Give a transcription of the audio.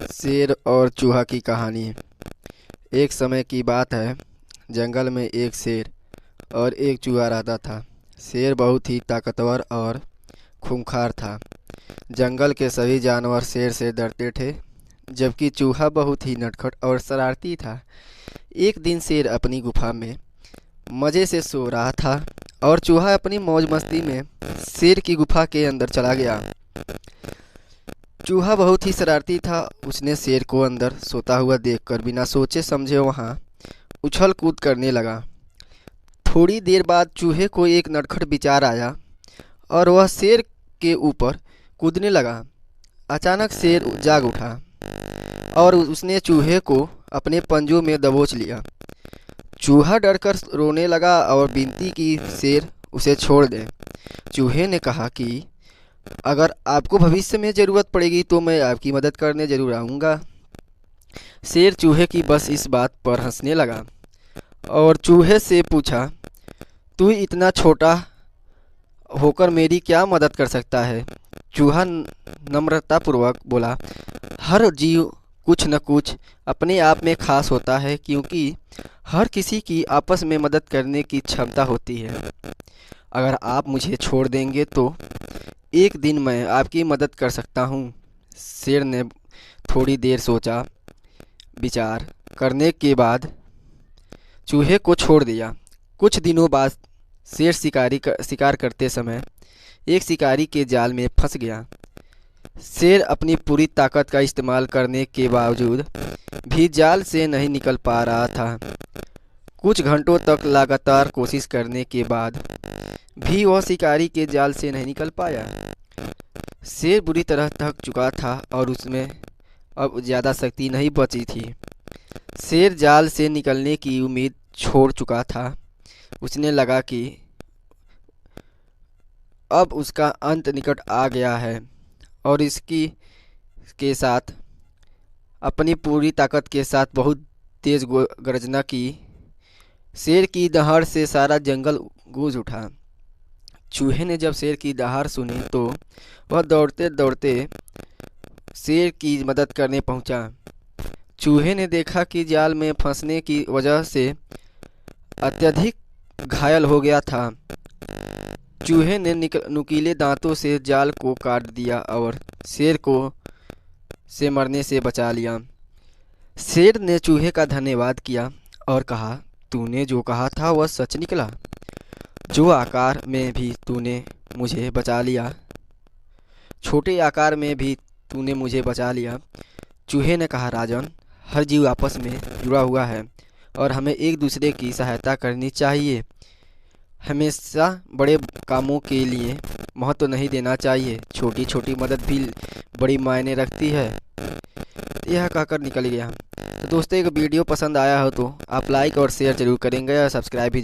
शेर और चूहा की कहानी। एक समय की बात है, जंगल में एक शेर और एक चूहा रहता था। शेर बहुत ही ताकतवर और खूंखार था। जंगल के सभी जानवर शेर से डरते थे, जबकि चूहा बहुत ही नटखट और शरारती था। एक दिन शेर अपनी गुफा में मज़े से सो रहा था और चूहा अपनी मौज मस्ती में शेर की गुफा के अंदर चला गया। चूहा बहुत ही शरारती था। उसने शेर को अंदर सोता हुआ देखकर बिना सोचे समझे वहां उछल कूद करने लगा। थोड़ी देर बाद चूहे को एक नटखट विचार आया और वह शेर के ऊपर कूदने लगा। अचानक शेर जाग उठा और उसने चूहे को अपने पंजों में दबोच लिया। चूहा डरकर रोने लगा और विनती की शेर उसे छोड़ दे। चूहे ने कहा कि अगर आपको भविष्य में ज़रूरत पड़ेगी तो मैं आपकी मदद करने ज़रूर आऊँगा। शेर चूहे की बस इस बात पर हंसने लगा और चूहे से पूछा, तू इतना छोटा होकर मेरी क्या मदद कर सकता है? चूहा नम्रतापूर्वक बोला, हर जीव कुछ न कुछ अपने आप में खास होता है, क्योंकि हर किसी की आपस में मदद करने की क्षमता होती है। अगर आप मुझे छोड़ देंगे तो एक दिन मैं आपकी मदद कर सकता हूँ। शेर ने थोड़ी देर सोचा, विचार करने के बाद चूहे को छोड़ दिया। कुछ दिनों बाद शेर शिकार करते समय एक शिकारी के जाल में फंस गया। शेर अपनी पूरी ताकत का इस्तेमाल करने के बावजूद भी जाल से नहीं निकल पा रहा था। कुछ घंटों तक लगातार कोशिश करने के बाद भी वह शिकारी के जाल से नहीं निकल पाया। शेर बुरी तरह थक चुका था और उसमें अब ज़्यादा शक्ति नहीं बची थी। शेर जाल से निकलने की उम्मीद छोड़ चुका था। उसने लगा कि अब उसका अंत निकट आ गया है और इसकी के साथ अपनी पूरी ताकत के साथ बहुत तेज गर्जना की। शेर की दहाड़ से सारा जंगल गूंज उठा। चूहे ने जब शेर की दहाड़ सुनी तो वह दौड़ते दौड़ते शेर की मदद करने पहुंचा। चूहे ने देखा कि जाल में फंसने की वजह से अत्यधिक घायल हो गया था। चूहे ने नुकीले दांतों से जाल को काट दिया और शेर को से मरने से बचा लिया। शेर ने चूहे का धन्यवाद किया और कहा, तूने जो कहा था वह सच निकला। जो आकार में भी तूने मुझे बचा लिया, छोटे आकार में भी तूने मुझे बचा लिया। चूहे ने कहा, राजन, हर जीव आपस में जुड़ा हुआ है और हमें एक दूसरे की सहायता करनी चाहिए। हमेशा बड़े कामों के लिए महत्व नहीं देना चाहिए। छोटी छोटी मदद भी बड़ी मायने रखती है। यह कहकर निकल गया। तो दोस्तों, एक वीडियो पसंद आया हो तो आप लाइक और शेयर जरूर करेंगे और सब्सक्राइब भी